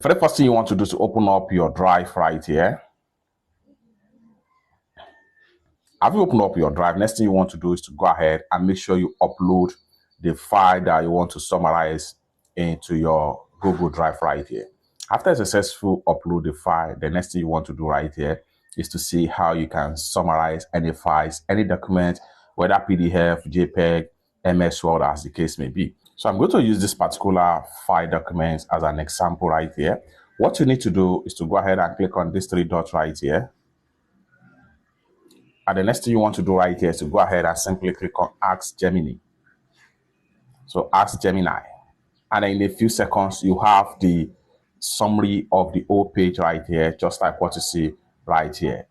For the first thing you want to do is to open up your drive right here. Have you opened up your drive? Next thing you want to do is to go ahead and make sure you upload the file that you want to summarize into your Google Drive right here. After a successful upload the file, the next thing you want to do right here is to see how you can summarize any files, any document, whether PDF, JPEG, MS Word, as the case may be. So I'm going to use this particular file document as an example right here. What you need to do is to go ahead and click on these three dots right here. And the next thing you want to do right here is to go ahead and simply click on Ask Gemini. So Ask Gemini. And then in a few seconds, you have the summary of the whole page right here, just like what you see right here.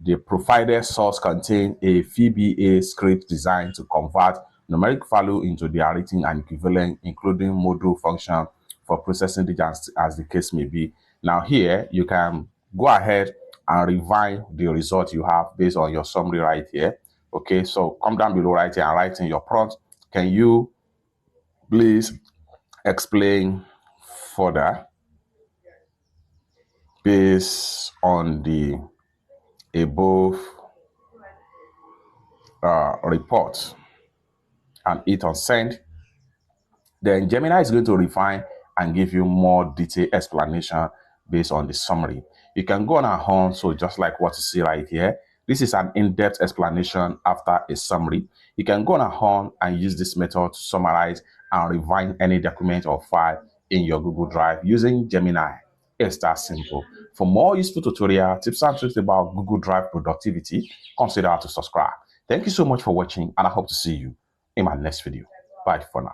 The provided source contains a VBA script designed to convert numeric value into their written and equivalent, including module function for processing digits as the case may be. Now here, you can go ahead and refine the result you have based on your summary right here. Okay, so come down below right here and write in your prompt. Can you please explain further based on the above report, and hit on send. Then Gemini is going to refine and give you more detailed explanation based on the summary. You can go on and on, so just like what you see right here, this is an in-depth explanation after a summary. You can go on and on and use this method to summarize and refine any document or file in your Google Drive using Gemini. It's that simple. For more useful tutorial tips and tricks about Google Drive productivity, consider to subscribe. Thank you so much for watching, and I hope to see you in my next video. Bye for now.